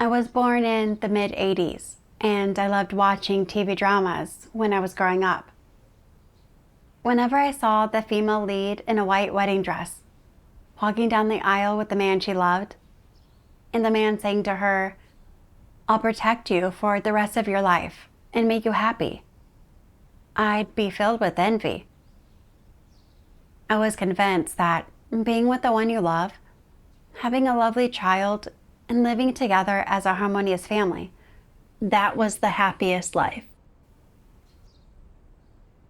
I was born in the mid-'80s, and I loved watching TV dramas when I was growing up. Whenever I saw the female lead in a white wedding dress, walking down the aisle with the man she loved, and the man saying to her, "I'll protect you for the rest of your life and make you happy," I'd be filled with envy. I was convinced that being with the one you love, having a lovely child, and living together as a harmonious family, that was the happiest life.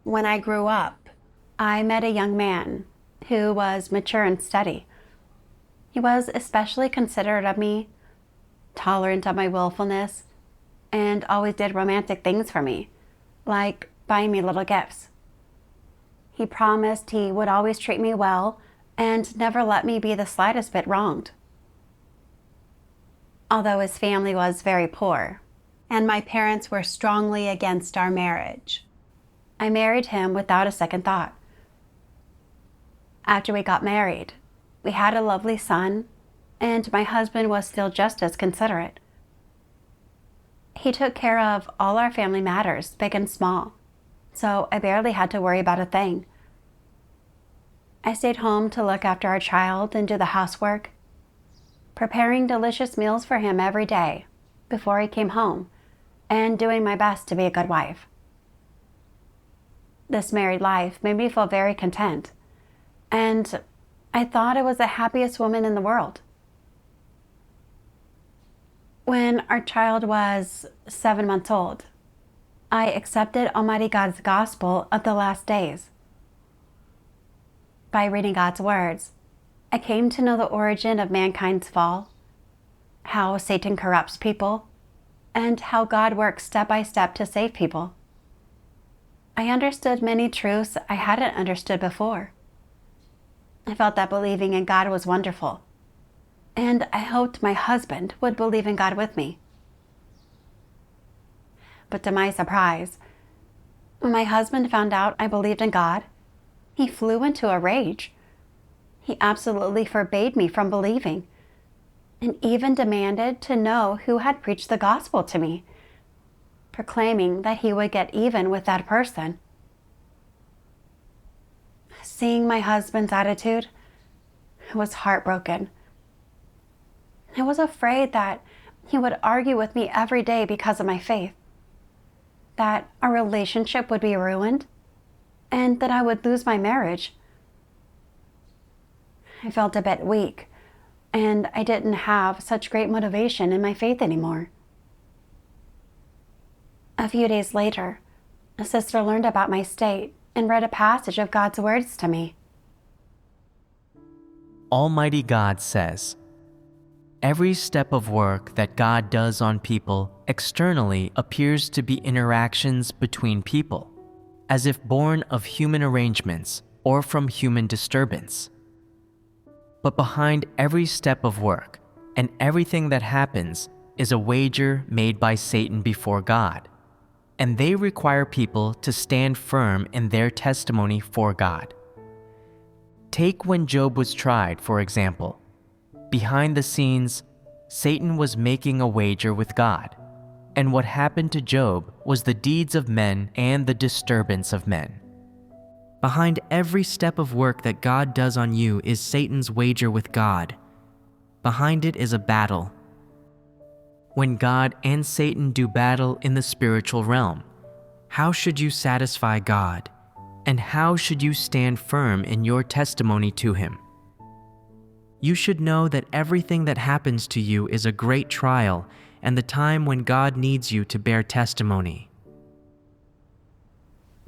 When I grew up, I met a young man who was mature and steady. He was especially considerate of me, tolerant of my willfulness, and always did romantic things for me, like buying me little gifts. He promised he would always treat me well and never let me be the slightest bit wronged. Although his family was very poor, and my parents were strongly against our marriage, I married him without a second thought. After we got married, we had a lovely son, and my husband was still just as considerate. He took care of all our family matters, big and small, so I barely had to worry about a thing. I stayed home to look after our child and do the housework, preparing delicious meals for him every day before he came home, and doing my best to be a good wife. This married life made me feel very content, and I thought I was the happiest woman in the world. When our child was 7 months old, I accepted Almighty God's gospel of the last days. By reading God's words, I came to know the origin of mankind's fall, how Satan corrupts people, and how God works step by step to save people. I understood many truths I hadn't understood before. I felt that believing in God was wonderful, and I hoped my husband would believe in God with me. But to my surprise, when my husband found out I believed in God, he flew into a rage. He absolutely forbade me from believing, and even demanded to know who had preached the gospel to me, proclaiming that he would get even with that person. Seeing my husband's attitude, I was heartbroken. I was afraid that he would argue with me every day because of my faith, that our relationship would be ruined, and that I would lose my marriage. I felt a bit weak, and I didn't have such great motivation in my faith anymore. A few days later, a sister learned about my state and read a passage of God's words to me. Almighty God says, "Every step of work that God does on people externally appears to be interactions between people, as if born of human arrangements or from human disturbance. But behind every step of work and everything that happens is a wager made by Satan before God, and they require people to stand firm in their testimony for God. Take when Job was tried, for example. Behind the scenes, Satan was making a wager with God, and what happened to Job was the deeds of men and the disturbance of men. Behind every step of work that God does on you is Satan's wager with God. Behind it is a battle. When God and Satan do battle in the spiritual realm, how should you satisfy God? And how should you stand firm in your testimony to Him? You should know that everything that happens to you is a great trial and the time when God needs you to bear testimony.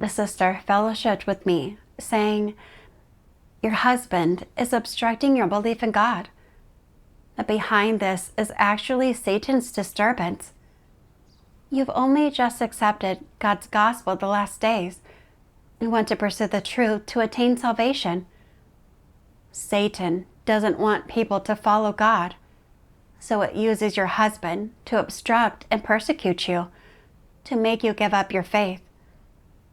The sister fellowshiped with me, saying, "Your husband is obstructing your belief in God. That behind this is actually Satan's disturbance. You've only just accepted God's gospel the last days and want to pursue the truth to attain salvation. Satan doesn't want people to follow God, so it uses your husband to obstruct and persecute you, to make you give up your faith.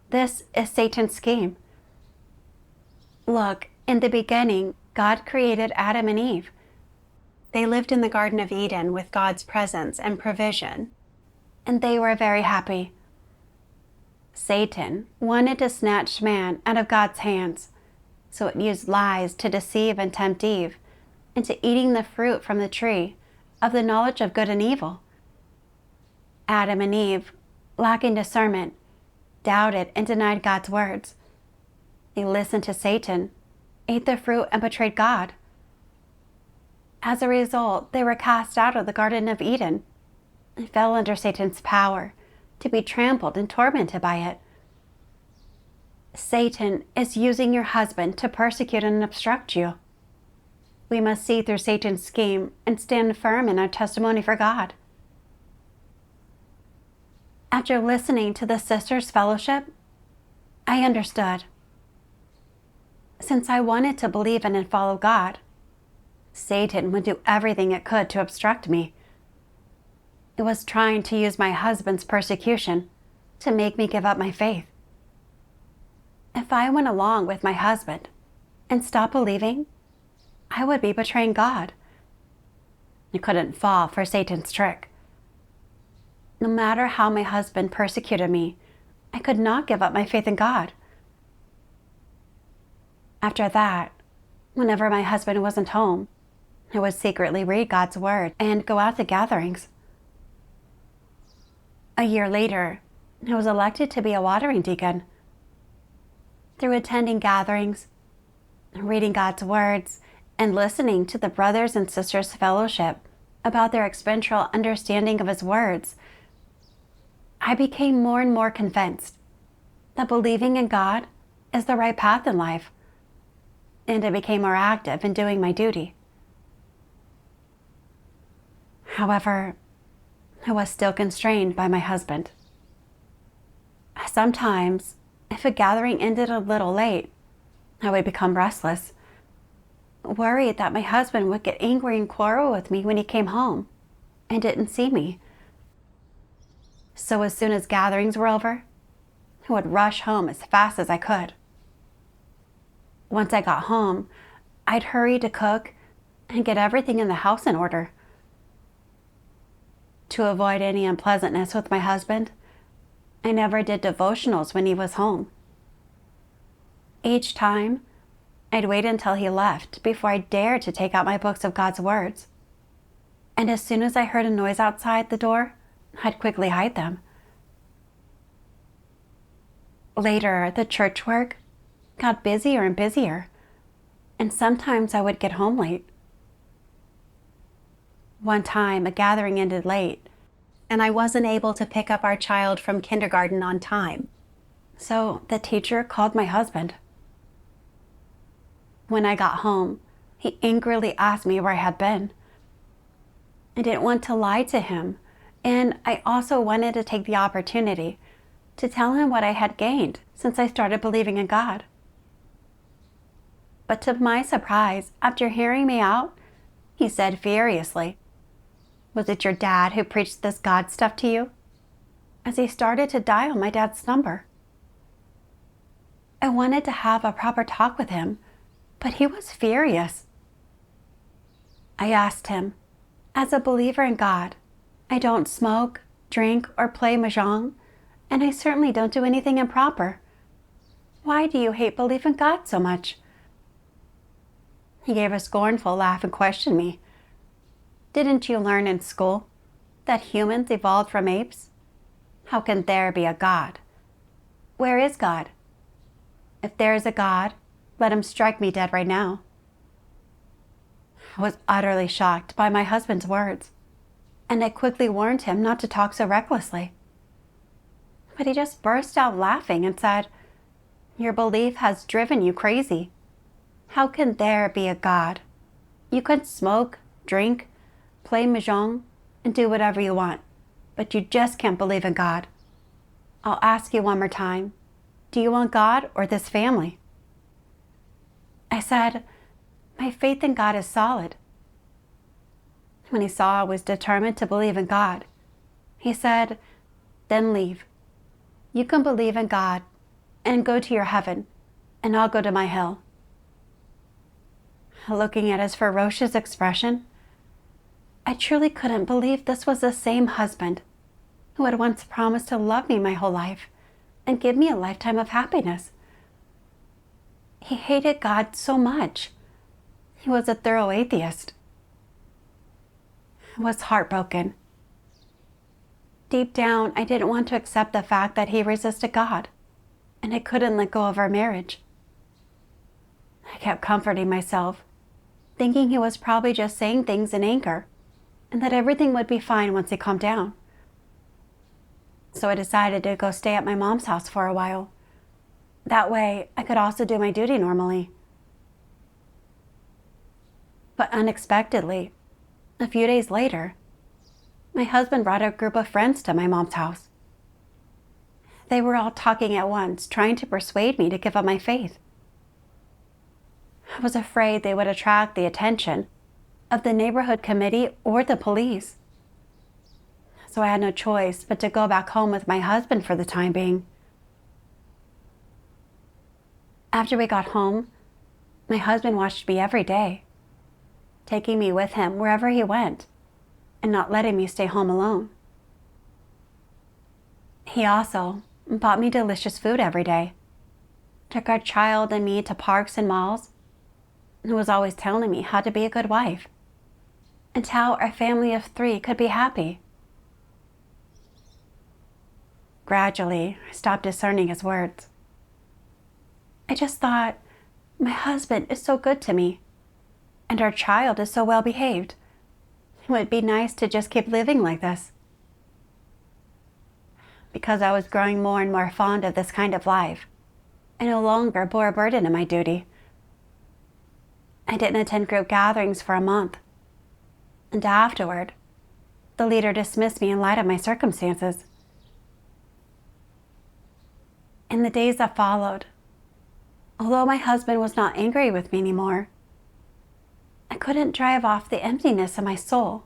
This is Satan's scheme. Look, in the beginning, God created Adam and Eve. They lived in the Garden of Eden with God's presence and provision, and they were very happy. Satan wanted to snatch man out of God's hands, so it used lies to deceive and tempt Eve into eating the fruit from the tree of the knowledge of good and evil. Adam and Eve, lacking discernment, doubted and denied God's words. They listened to Satan, ate the fruit, and betrayed God. As a result, they were cast out of the Garden of Eden and fell under Satan's power, to be trampled and tormented by it. Satan is using your husband to persecute and obstruct you. We must see through Satan's scheme and stand firm in our testimony for God. After listening to the sisters' fellowship, I understood. Since I wanted to believe in and follow God, Satan would do everything it could to obstruct me. It was trying to use my husband's persecution to make me give up my faith. If I went along with my husband and stopped believing, I would be betraying God. I couldn't fall for Satan's trick. No matter how my husband persecuted me, I could not give up my faith in God. After that, whenever my husband wasn't home, I would secretly read God's word and go out to gatherings. A year later, I was elected to be a watering deacon. Through attending gatherings, reading God's words, and listening to the brothers and sisters fellowship about their experiential understanding of His words, I became more and more convinced that believing in God is the right path in life, and I became more active in doing my duty. However, I was still constrained by my husband. Sometimes, if a gathering ended a little late, I would become restless, worried that my husband would get angry and quarrel with me when he came home and didn't see me. So as soon as gatherings were over, I would rush home as fast as I could. Once I got home, I'd hurry to cook and get everything in the house in order. To avoid any unpleasantness with my husband, I never did devotionals when he was home. Each time, I'd wait until he left before I dared to take out my books of God's words. And as soon as I heard a noise outside the door, I'd quickly hide them. Later, the church work got busier and busier, and sometimes I would get home late. One time, a gathering ended late, and I wasn't able to pick up our child from kindergarten on time. So the teacher called my husband. When I got home, he angrily asked me where I had been. I didn't want to lie to him, and I also wanted to take the opportunity to tell him what I had gained since I started believing in God. But to my surprise, after hearing me out, he said furiously, "Was it your dad who preached this God stuff to you?" as he started to dial my dad's number. I wanted to have a proper talk with him, but he was furious. I asked him, "As a believer in God, I don't smoke, drink, or play mahjong, and I certainly don't do anything improper. Why do you hate believing God so much?" He gave a scornful laugh and questioned me. "Didn't you learn in school that humans evolved from apes? How can there be a God? Where is God? If there is a God, let him strike me dead right now." I was utterly shocked by my husband's words, and I quickly warned him not to talk so recklessly. But he just burst out laughing and said, "Your belief has driven you crazy. How can there be a God? You can smoke, drink, play mahjong, and do whatever you want, but you just can't believe in God. I'll ask you one more time. Do you want God or this family?" I said, "My faith in God is solid." When he saw I was determined to believe in God, he said, "Then leave. You can believe in God and go to your heaven, and I'll go to my hell." Looking at his ferocious expression, I truly couldn't believe this was the same husband who had once promised to love me my whole life and give me a lifetime of happiness. He hated God so much. He was a thorough atheist. I was heartbroken. Deep down, I didn't want to accept the fact that he resisted God, and I couldn't let go of our marriage. I kept comforting myself, thinking he was probably just saying things in anger, and that everything would be fine once he calmed down. So I decided to go stay at my mom's house for a while. That way, I could also do my duty normally. But unexpectedly, a few days later, my husband brought a group of friends to my mom's house. They were all talking at once, trying to persuade me to give up my faith. I was afraid they would attract the attention of the neighborhood committee or the police. So I had no choice but to go back home with my husband for the time being. After we got home, my husband watched me every day, taking me with him wherever he went and not letting me stay home alone. He also bought me delicious food every day, took our child and me to parks and malls, and was always telling me how to be a good wife and how our family of 3 could be happy. Gradually, I stopped discerning his words. I just thought, my husband is so good to me, and our child is so well behaved. It would be nice to just keep living like this. Because I was growing more and more fond of this kind of life, I no longer bore a burden in my duty. I didn't attend group gatherings for a month, and afterward, the leader dismissed me in light of my circumstances. In the days that followed, although my husband was not angry with me anymore, I couldn't drive off the emptiness in my soul.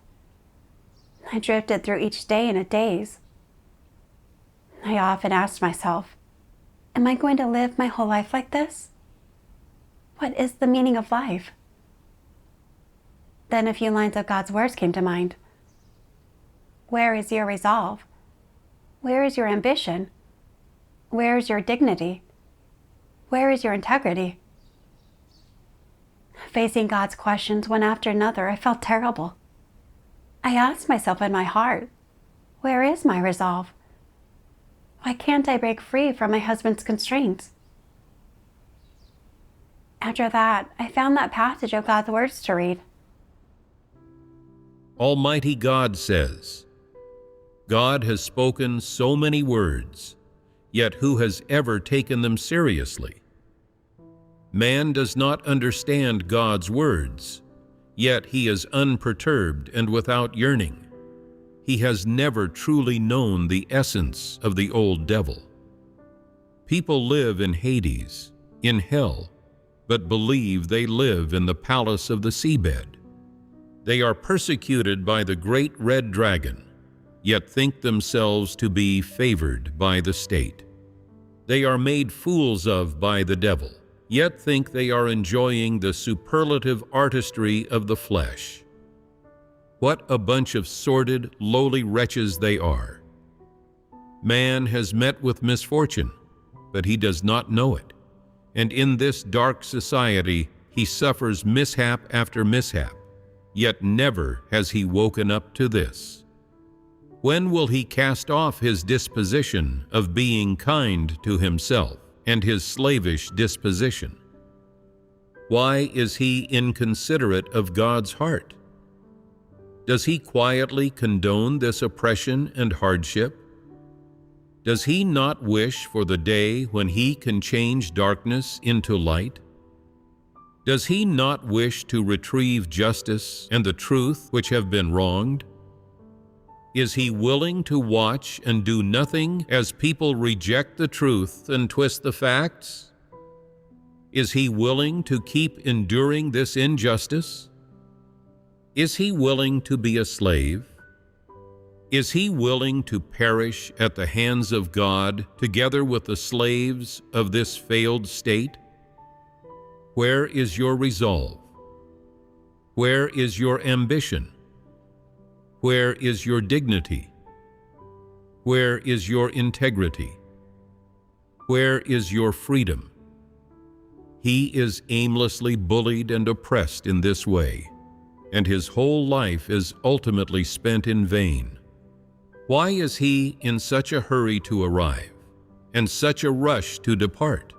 I drifted through each day in a daze. I often asked myself, am I going to live my whole life like this? What is the meaning of life? Then a few lines of God's words came to mind. Where is your resolve? Where is your ambition? Where is your dignity? Where is your integrity? Facing God's questions one after another, I felt terrible. I asked myself in my heart, where is my resolve? Why can't I break free from my husband's constraints? After that, I found that passage of God's words to read. Almighty God says, God has spoken so many words, yet who has ever taken them seriously? Man does not understand God's words, yet he is unperturbed and without yearning. He has never truly known the essence of the old devil. People live in Hades, in hell, but believe they live in the palace of the seabed. They are persecuted by the great red dragon, yet think themselves to be favored by the state. They are made fools of by the devil, yet think they are enjoying the superlative artistry of the flesh. What a bunch of sordid, lowly wretches they are. Man has met with misfortune, but he does not know it, and in this dark society he suffers mishap after mishap, yet never has he woken up to this. When will he cast off his disposition of being kind to himself and his slavish disposition? Why is he inconsiderate of God's heart? Does he quietly condone this oppression and hardship? Does he not wish for the day when he can change darkness into light? Does he not wish to retrieve justice and the truth which have been wronged? Is he willing to watch and do nothing as people reject the truth and twist the facts? Is he willing to keep enduring this injustice? Is he willing to be a slave? Is he willing to perish at the hands of God together with the slaves of this failed state? Where is your resolve? Where is your ambition? Where is your dignity? Where is your integrity? Where is your freedom? He is aimlessly bullied and oppressed in this way, and his whole life is ultimately spent in vain. Why is he in such a hurry to arrive, and such a rush to depart?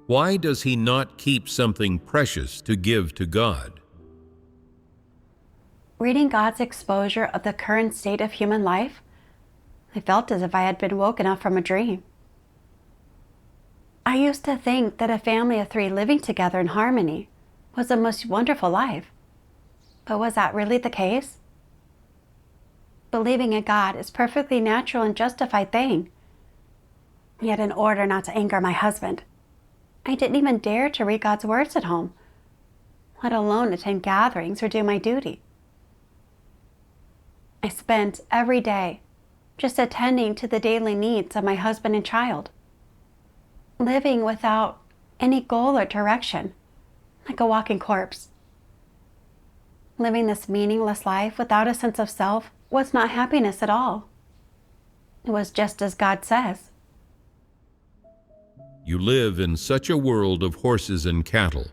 Why does he not keep something precious to give to God? Reading God's exposure of the current state of human life, I felt as if I had been woken up from a dream. I used to think that a family of 3 living together in harmony was the most wonderful life. But was that really the case? Believing in God is a perfectly natural and justified thing. Yet in order not to anger my husband, I didn't even dare to read God's words at home, let alone attend gatherings or do my duty. I spent every day just attending to the daily needs of my husband and child, living without any goal or direction, like a walking corpse. Living this meaningless life without a sense of self was not happiness at all. It was just as God says. You live in such a world of horses and cattle,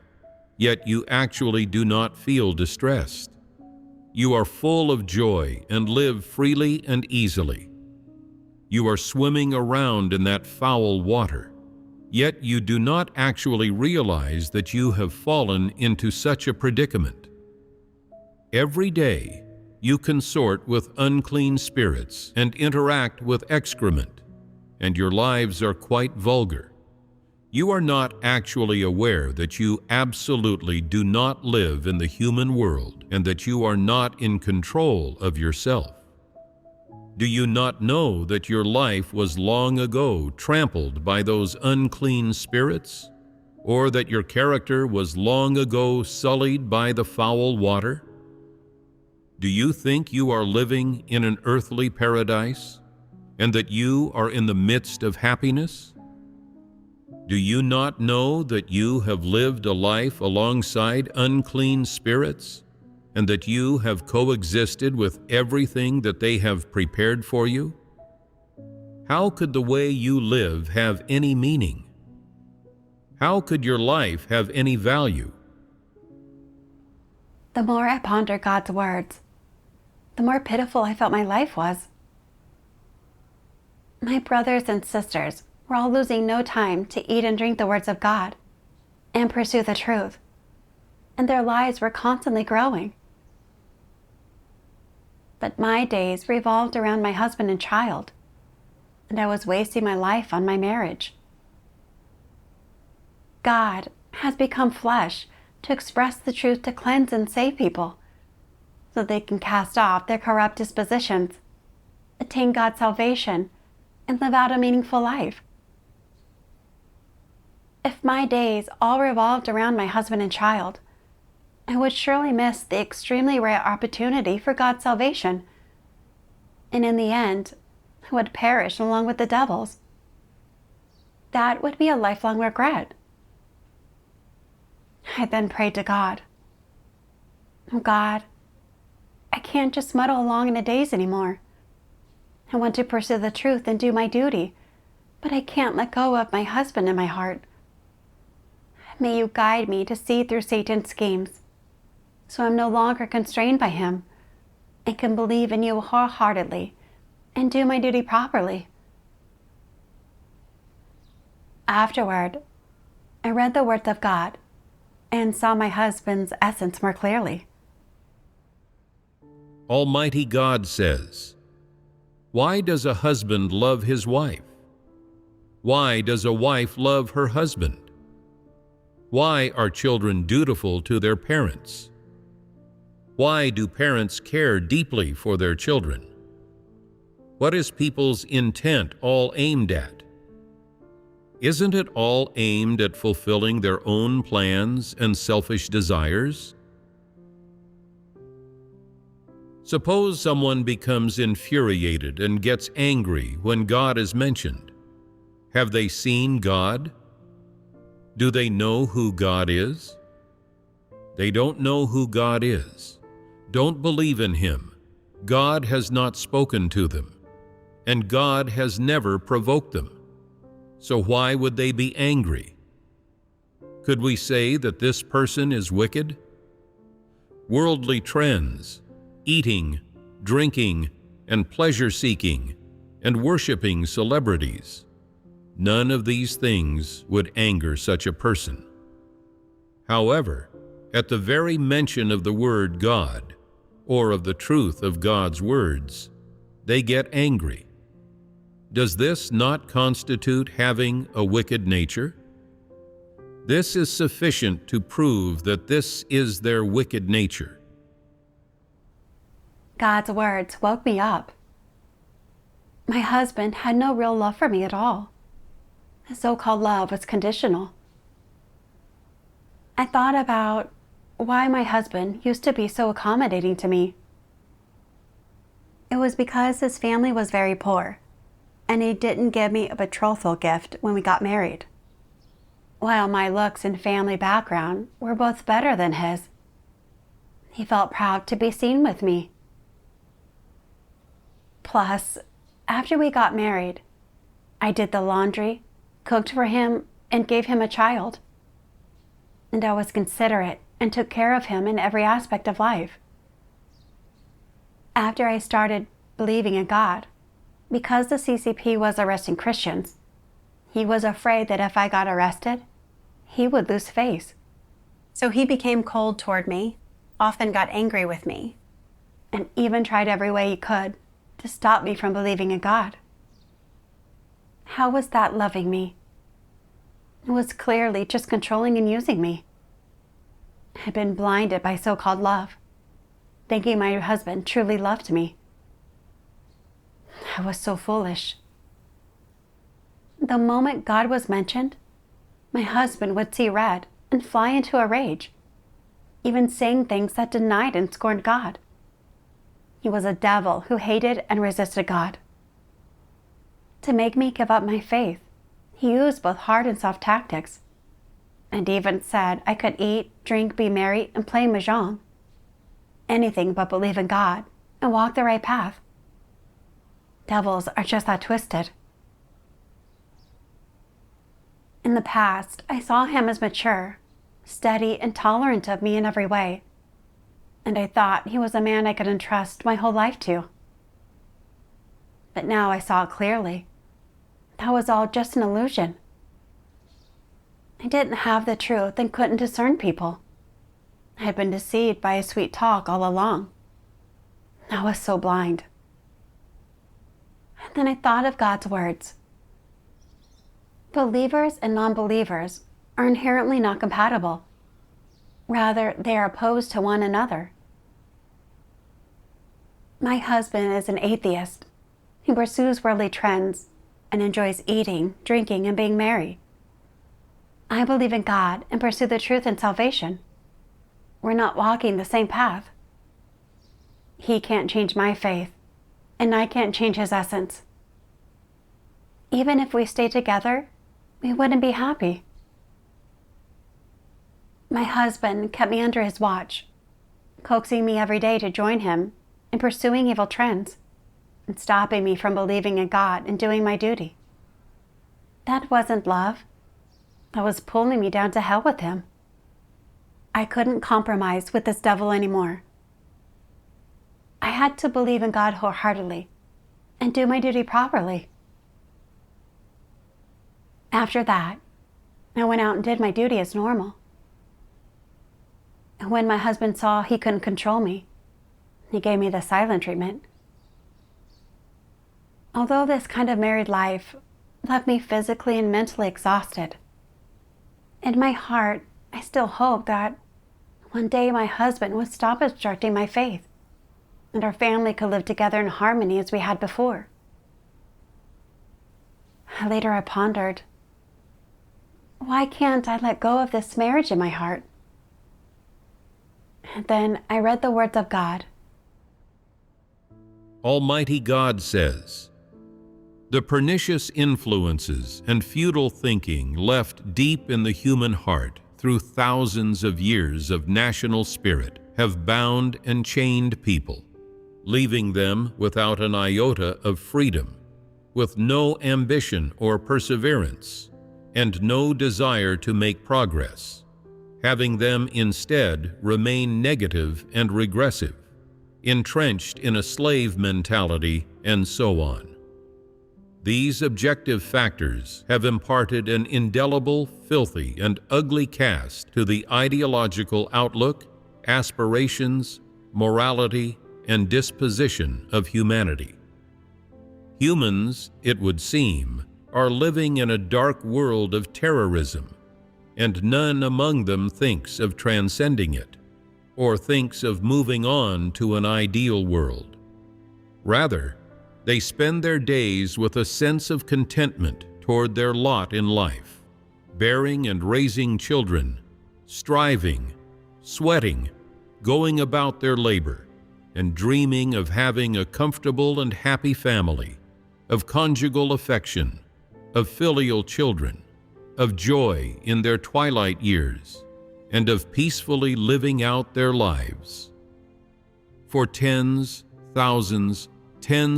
yet you actually do not feel distressed. You are full of joy and live freely and easily. You are swimming around in that foul water, yet you do not actually realize that you have fallen into such a predicament. Every day, you consort with unclean spirits and interact with excrement, and your lives are quite vulgar. You are not actually aware that you absolutely do not live in the human world and that you are not in control of yourself. Do you not know that your life was long ago trampled by those unclean spirits? Or that your character was long ago sullied by the foul water? Do you think you are living in an earthly paradise, and that you are in the midst of happiness? Do you not know that you have lived a life alongside unclean spirits, and that you have coexisted with everything that they have prepared for you? How could the way you live have any meaning? How could your life have any value? The more I pondered God's words, the more pitiful I felt my life was. My brothers and sisters were all losing no time to eat and drink the words of God and pursue the truth, and their lives were constantly growing. But my days revolved around my husband and child, and I was wasting my life on my marriage. God has become flesh to express the truth, to cleanse and save people, so they can cast off their corrupt dispositions, attain God's salvation, and live out a meaningful life. If my days all revolved around my husband and child, I would surely miss the extremely rare opportunity for God's salvation, and in the end, I would perish along with the devils. That would be a lifelong regret. I then prayed to God. Oh God, I can't just muddle along in the days anymore. I want to pursue the truth and do my duty, but I can't let go of my husband in my heart. May you guide me to see through Satan's schemes, so I'm no longer constrained by him and can believe in you wholeheartedly and do my duty properly. Afterward, I read the words of God and saw my husband's essence more clearly. Almighty God says, "Why does a husband love his wife? Why does a wife love her husband? Why are children dutiful to their parents? Why do parents care deeply for their children? What is people's intent all aimed at? Isn't it all aimed at fulfilling their own plans and selfish desires? Suppose someone becomes infuriated and gets angry when God is mentioned. Have they seen God? Do they know who God is? They don't know who God is, don't believe in Him, God has not spoken to them, and God has never provoked them. So why would they be angry? Could we say that this person is wicked? Worldly trends, eating, drinking, and pleasure-seeking, and worshiping celebrities, none of these things would anger such a person. However, at the very mention of the word God, or of the truth of God's words, they get angry. Does this not constitute having a wicked nature? This is sufficient to prove that this is their wicked nature. God's words woke me up. My husband had no real love for me at all. His so-called love was conditional. I thought about why my husband used to be so accommodating to me. It was because his family was very poor, and he didn't give me a betrothal gift when we got married. While my looks and family background were both better than his, he felt proud to be seen with me. Plus, after we got married, I did the laundry, cooked for him, and gave him a child. And I was considerate and took care of him in every aspect of life. After I started believing in God, because the CCP was arresting Christians, he was afraid that if I got arrested, he would lose face. So he became cold toward me, often got angry with me, and even tried every way he could to stop me from believing in God. How was that loving me? It was clearly just controlling and using me. I had been blinded by so-called love, thinking my husband truly loved me. I was so foolish. The moment God was mentioned, my husband would see red and fly into a rage, even saying things that denied and scorned God. He was a devil who hated and resisted God. To make me give up my faith, he used both hard and soft tactics, and even said I could eat, drink, be merry, and play mahjong. Anything but believe in God and walk the right path. Devils are just that twisted. In the past, I saw him as mature, steady, and tolerant of me in every way, and I thought he was a man I could entrust my whole life to. But now I saw it clearly. That was all just an illusion. I didn't have the truth and couldn't discern people. I had been deceived by his sweet talk all along. I was so blind. And then I thought of God's words. Believers and non-believers are inherently not compatible. Rather, they are opposed to one another. My husband is an atheist who pursues worldly trends and enjoys eating, drinking, and being merry. I believe in God and pursue the truth and salvation. We're not walking the same path. He can't change my faith, and I can't change his essence. Even if we stay together, we wouldn't be happy. My husband kept me under his watch, coaxing me every day to join him in pursuing evil trends and stopping me from believing in God and doing my duty. That wasn't love. That was pulling me down to hell with him. I couldn't compromise with this devil anymore. I had to believe in God wholeheartedly and do my duty properly. After that, I went out and did my duty as normal. And when my husband saw he couldn't control me, he gave me the silent treatment. Although this kind of married life left me physically and mentally exhausted, in my heart, I still hoped that one day my husband would stop obstructing my faith and our family could live together in harmony as we had before. Later I pondered, why can't I let go of this marriage in my heart? And then I read the words of God. Almighty God says, "The pernicious influences and futile thinking left deep in the human heart through thousands of years of national spirit have bound and chained people, leaving them without an iota of freedom, with no ambition or perseverance, and no desire to make progress, having them instead remain negative and regressive, entrenched in a slave mentality, and so on. These objective factors have imparted an indelible, filthy, and ugly cast to the ideological outlook, aspirations, morality, and disposition of humanity. Humans, it would seem, are living in a dark world of terrorism, and none among them thinks of transcending it, or thinks of moving on to an ideal world. Rather, they spend their days with a sense of contentment toward their lot in life, bearing and raising children, striving, sweating, going about their labor, and dreaming of having a comfortable and happy family, of conjugal affection, of filial children, of joy in their twilight years, and of peacefully living out their lives. For tens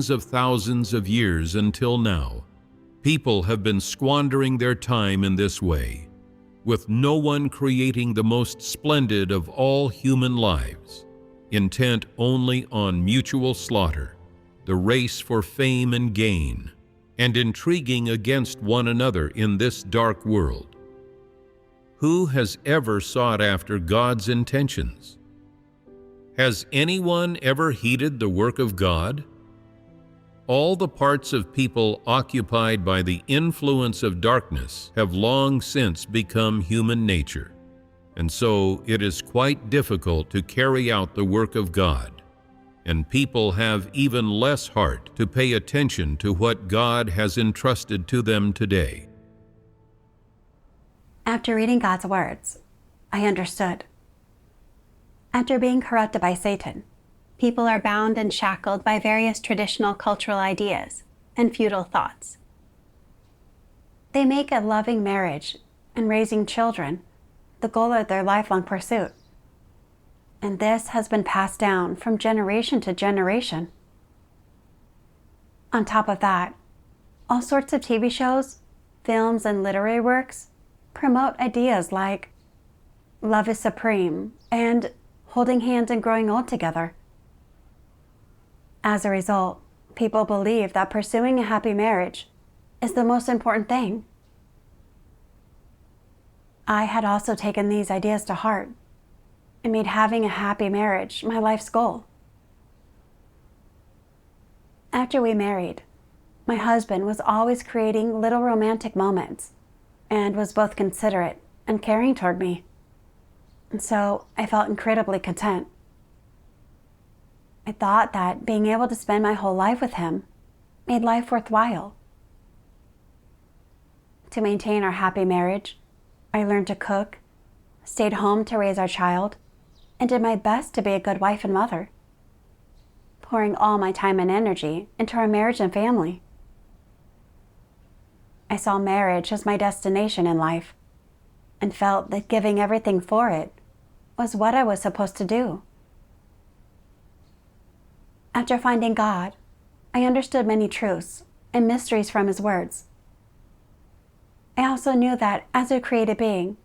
of thousands of years until now, people have been squandering their time in this way, with no one creating the most splendid of all human lives, intent only on mutual slaughter, the race for fame and gain, and intriguing against one another in this dark world. Who has ever sought after God's intentions? Has anyone ever heeded the work of God? All the parts of people occupied by the influence of darkness have long since become human nature, and so it is quite difficult to carry out the work of God, and people have even less heart to pay attention to what God has entrusted to them today. After reading God's words, I understood. After being corrupted by Satan, people are bound and shackled by various traditional cultural ideas and feudal thoughts. They make a loving marriage and raising children the goal of their lifelong pursuit. And this has been passed down from generation to generation. On top of that, all sorts of TV shows, films, and literary works promote ideas like love is supreme and holding hands and growing old together. As a result, people believe that pursuing a happy marriage is the most important thing. I had also taken these ideas to heart and made having a happy marriage my life's goal. After we married, my husband was always creating little romantic moments and was both considerate and caring toward me. And so I felt incredibly content. I thought that being able to spend my whole life with him made life worthwhile. To maintain our happy marriage, I learned to cook, stayed home to raise our child, and did my best to be a good wife and mother, pouring all my time and energy into our marriage and family. I saw marriage as my destination in life and felt that giving everything for it was what I was supposed to do. After finding God, I understood many truths and mysteries from His words. I also knew that as a created being,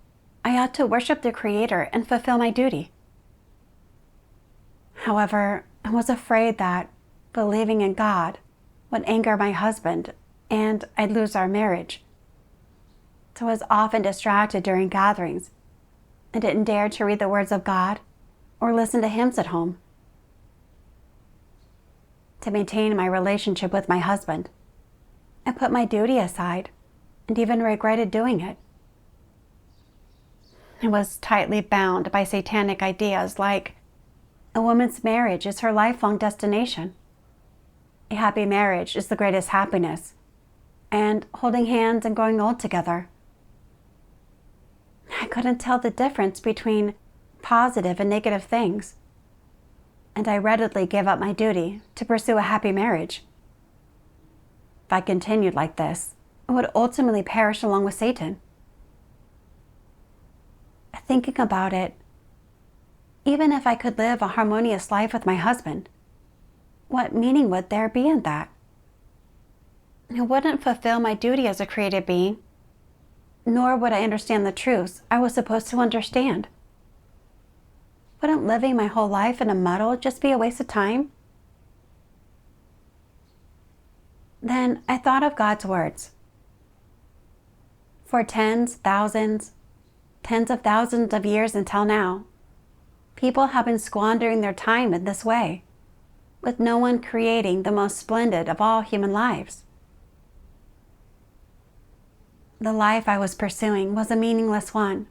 I ought to worship the Creator and fulfill my duty. However, I was afraid that believing in God would anger my husband and I'd lose our marriage. So I was often distracted during gatherings and didn't dare to read the words of God or listen to hymns at home. To maintain my relationship with my husband, I put my duty aside and even regretted doing it. I was tightly bound by satanic ideas like a woman's marriage is her lifelong destination, a happy marriage is the greatest happiness, and holding hands and growing old together. I couldn't tell the difference between positive and negative things, and I readily gave up my duty to pursue a happy marriage. If I continued like this, I would ultimately perish along with Satan. Thinking about it, even if I could live a harmonious life with my husband, What meaning would there be in that? It wouldn't fulfill my duty as a created being, nor would I understand the truths I was supposed to understand. Wouldn't living my whole life in a muddle just be a waste of time? Then I thought of God's words. For tens of thousands of years until now, people have been squandering their time in this way, with no one creating the most splendid of all human lives. The life I was pursuing was a meaningless one,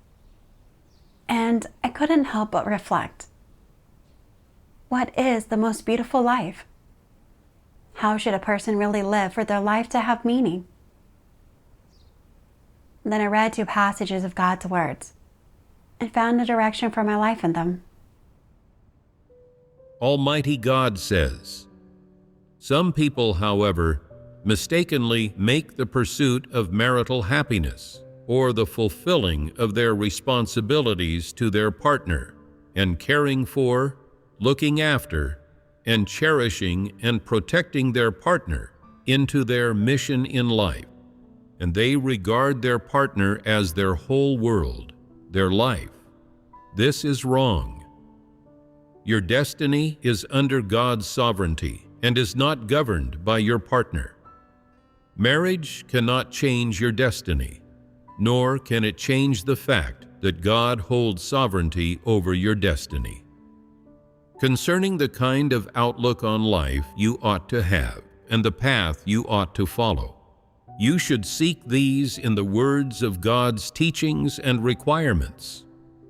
and I couldn't help but reflect. What is the most beautiful life? How should a person really live for their life to have meaning? Then I read 2 passages of God's words and found a direction for my life in them. Almighty God says, "Some people, however, mistakenly make the pursuit of marital happiness or the fulfilling of their responsibilities to their partner and caring for, looking after, and cherishing and protecting their partner into their mission in life, and they regard their partner as their whole world, their life. This is wrong. Your destiny is under God's sovereignty and is not governed by your partner. Marriage cannot change your destiny, nor can it change the fact that God holds sovereignty over your destiny. Concerning the kind of outlook on life you ought to have and the path you ought to follow, you should seek these in the words of God's teachings and requirements,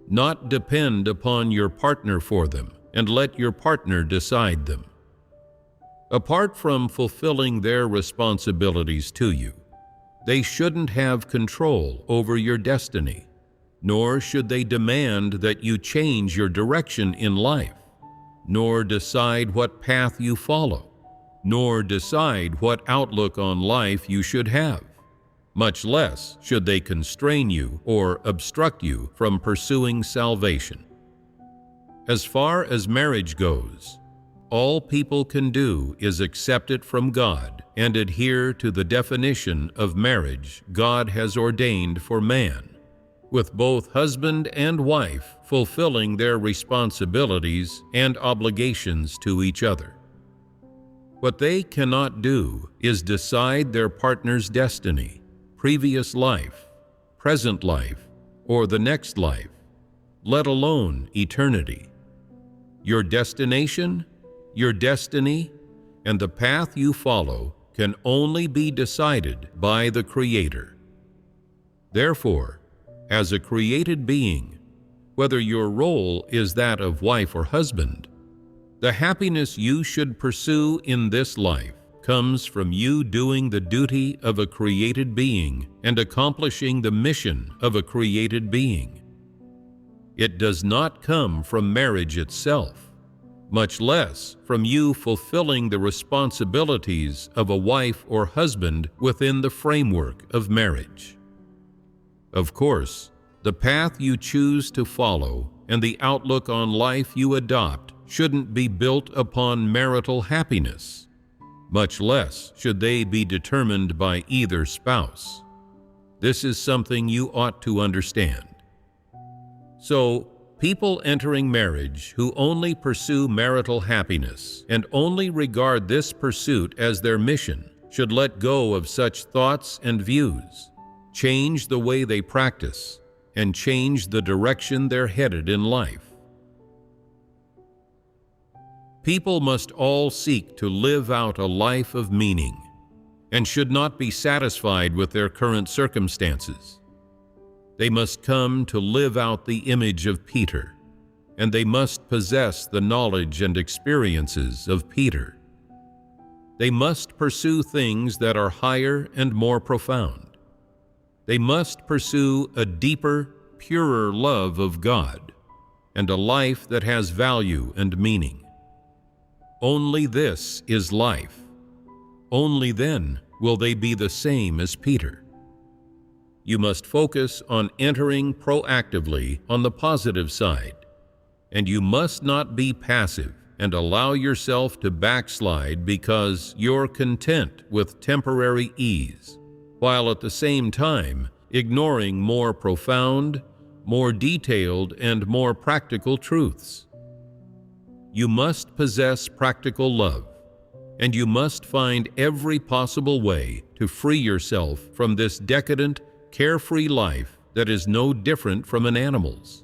not depend upon your partner for them and let your partner decide them. Apart from fulfilling their responsibilities to you, they shouldn't have control over your destiny, nor should they demand that you change your direction in life, nor decide what path you follow, nor decide what outlook on life you should have. Much less should they constrain you or obstruct you from pursuing salvation. As far as marriage goes, all people can do is accept it from God and adhere to the definition of marriage God has ordained for man, with both husband and wife fulfilling their responsibilities and obligations to each other. What they cannot do is decide their partner's destiny, previous life, present life, or the next life, let alone eternity. Your destination, your destiny, and the path you follow can only be decided by the Creator. Therefore, as a created being, whether your role is that of wife or husband, the happiness you should pursue in this life comes from you doing the duty of a created being and accomplishing the mission of a created being. It does not come from marriage itself, much less from you fulfilling the responsibilities of a wife or husband within the framework of marriage. Of course, the path you choose to follow and the outlook on life you adopt shouldn't be built upon marital happiness, much less should they be determined by either spouse. This is something you ought to understand. So, people entering marriage who only pursue marital happiness and only regard this pursuit as their mission should let go of such thoughts and views, change the way they practice, and change the direction they're headed in life. People must all seek to live out a life of meaning and should not be satisfied with their current circumstances. They must come to live out the image of Peter, and they must possess the knowledge and experiences of Peter. They must pursue things that are higher and more profound. They must pursue a deeper, purer love of God and a life that has value and meaning. Only this is life. Only then will they be the same as Peter. You must focus on entering proactively on the positive side, and you must not be passive and allow yourself to backslide because you're content with temporary ease, while at the same time ignoring more profound, more detailed, and more practical truths. You must possess practical love, and you must find every possible way to free yourself from this decadent, carefree life that is no different from an animal's.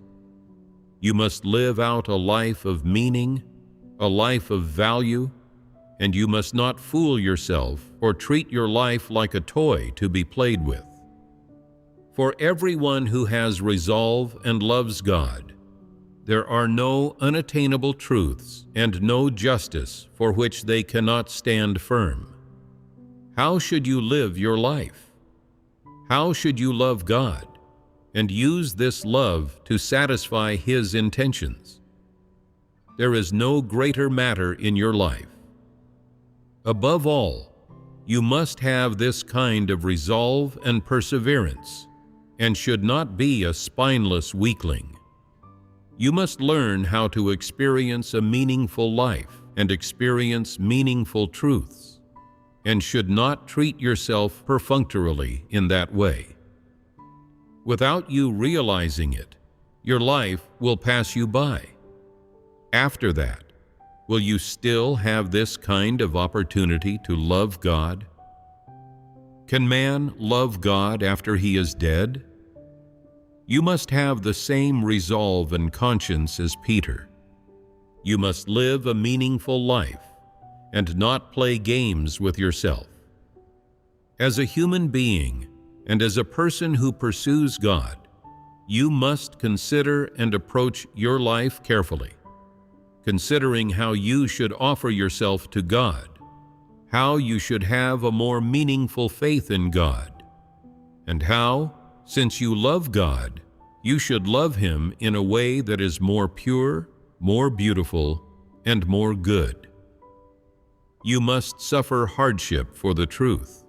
You must live out a life of meaning, a life of value, and you must not fool yourself or treat your life like a toy to be played with. For everyone who has resolve and loves God, there are no unattainable truths and no justice for which they cannot stand firm. How should you live your life? How should you love God and use this love to satisfy His intentions? There is no greater matter in your life. Above all, you must have this kind of resolve and perseverance, and should not be a spineless weakling. You must learn how to experience a meaningful life and experience meaningful truths, and should not treat yourself perfunctorily in that way. Without you realizing it, your life will pass you by. After that, will you still have this kind of opportunity to love God? Can man love God after he is dead? You must have the same resolve and conscience as Peter. You must live a meaningful life and not play games with yourself. As a human being and as a person who pursues God, you must consider and approach your life carefully, considering how you should offer yourself to God, how you should have a more meaningful faith in God, and how, since you love God, you should love Him in a way that is more pure, more beautiful, and more good. You must suffer hardship for the truth.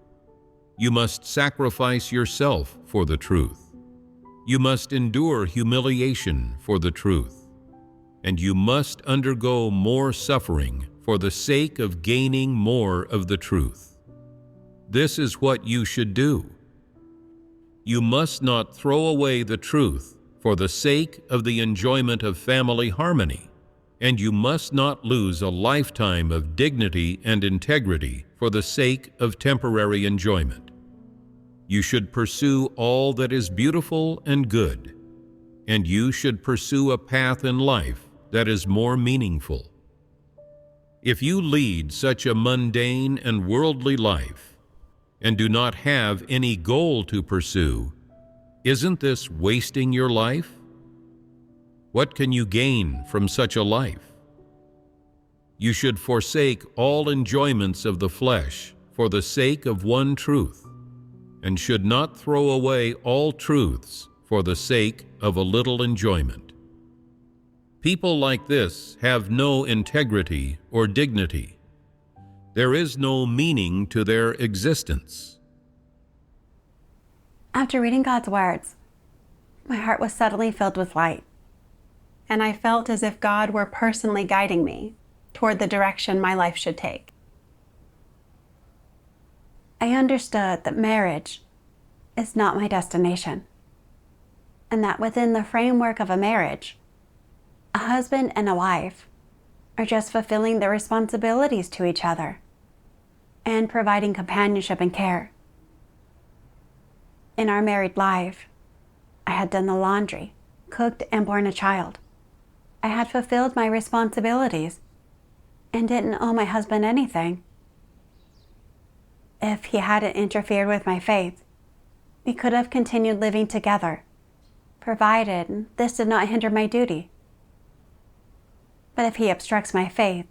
You must sacrifice yourself for the truth. You must endure humiliation for the truth. And you must undergo more suffering for the sake of gaining more of the truth. This is what you should do. You must not throw away the truth for the sake of the enjoyment of family harmony, and you must not lose a lifetime of dignity and integrity for the sake of temporary enjoyment. You should pursue all that is beautiful and good, and you should pursue a path in life that is more meaningful. If you lead such a mundane and worldly life and do not have any goal to pursue, isn't this wasting your life? What can you gain from such a life? You should forsake all enjoyments of the flesh for the sake of one truth, and should not throw away all truths for the sake of a little enjoyment. People like this have no integrity or dignity. There is no meaning to their existence. After reading God's words, my heart was suddenly filled with light, and I felt as if God were personally guiding me toward the direction my life should take. I understood that marriage is not my destination, and that within the framework of a marriage, a husband and a wife are just fulfilling their responsibilities to each other and providing companionship and care. In our married life, I had done the laundry, cooked, and borne a child. I had fulfilled my responsibilities and didn't owe my husband anything. If he hadn't interfered with my faith, we could have continued living together, provided this did not hinder my duty. But if he obstructs my faith,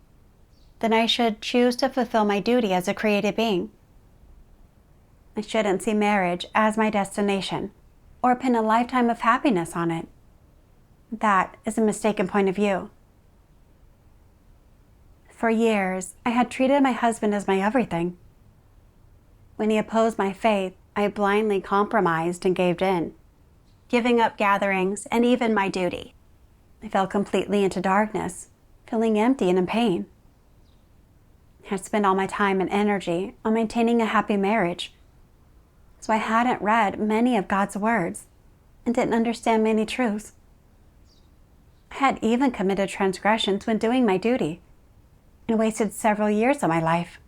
then I should choose to fulfill my duty as a created being. I shouldn't see marriage as my destination or pin a lifetime of happiness on it. That is a mistaken point of view. For years, I had treated my husband as my everything. When he opposed my faith, I blindly compromised and gave in, giving up gatherings and even my duty. I fell completely into darkness, feeling empty and in pain. I had spent all my time and energy on maintaining a happy marriage, so I hadn't read many of God's words and didn't understand many truths. I had even committed transgressions when doing my duty and wasted several years of my life.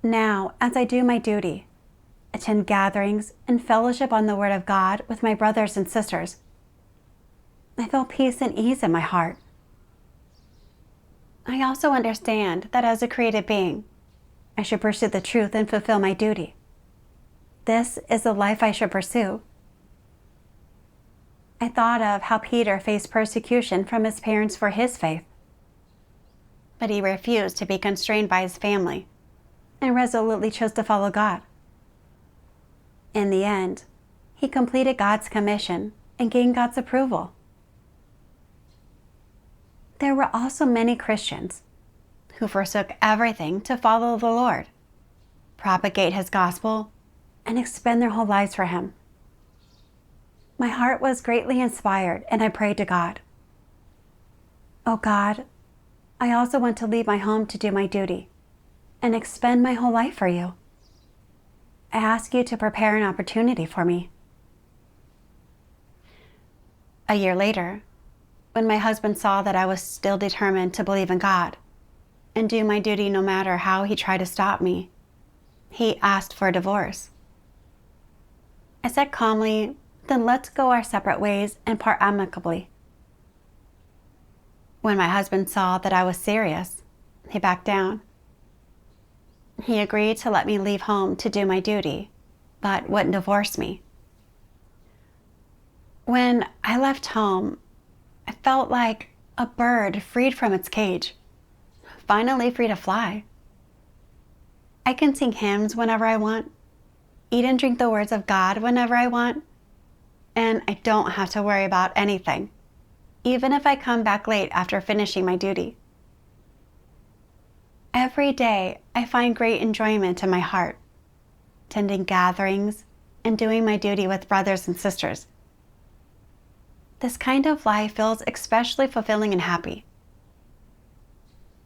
Now, as I do my duty, attend gatherings and fellowship on the Word of God with my brothers and sisters, I feel peace and ease in my heart. I also understand that as a created being, I should pursue the truth and fulfill my duty. This is the life I should pursue. I thought of how Peter faced persecution from his parents for his faith, but he refused to be constrained by his family and resolutely chose to follow God. In the end, he completed God's commission and gained God's approval. There were also many Christians who forsook everything to follow the Lord, propagate His gospel, and expend their whole lives for Him. My heart was greatly inspired, and I prayed to God, "Oh God, I also want to leave my home to do my duty and expend my whole life for you. I ask you to prepare an opportunity for me." A year later, when my husband saw that I was still determined to believe in God and do my duty no matter how he tried to stop me, he asked for a divorce. I said calmly, "Then let's go our separate ways and part amicably." When my husband saw that I was serious, he backed down. He agreed to let me leave home to do my duty, but wouldn't divorce me. When I left home, I felt like a bird freed from its cage, finally free to fly. I can sing hymns whenever I want, eat and drink the words of God whenever I want, and I don't have to worry about anything, even if I come back late after finishing my duty. Every day, I find great enjoyment in my heart, attending gatherings and doing my duty with brothers and sisters. This kind of life feels especially fulfilling and happy.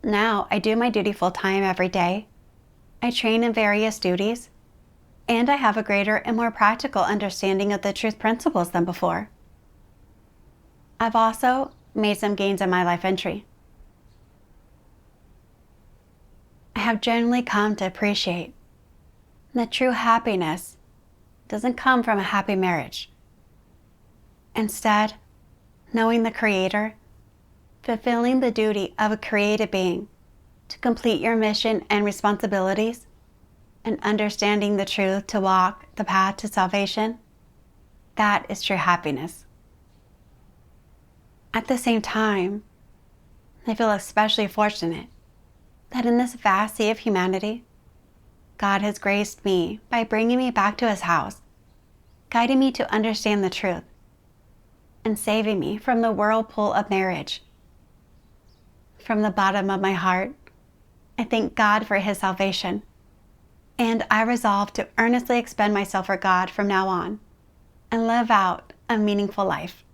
Now, I do my duty full-time every day. I train in various duties, and I have a greater and more practical understanding of the truth principles than before. I've also made some gains in my life entry. I have generally come to appreciate that true happiness doesn't come from a happy marriage. Instead, knowing the Creator, fulfilling the duty of a created being to complete your mission and responsibilities, and understanding the truth to walk the path to salvation, that is true happiness. At the same time, I feel especially fortunate that in this vast sea of humanity, God has graced me by bringing me back to His house, guiding me to understand the truth, and saving me from the whirlpool of marriage. From the bottom of my heart, I thank God for His salvation, and I resolve to earnestly expend myself for God from now on and live out a meaningful life.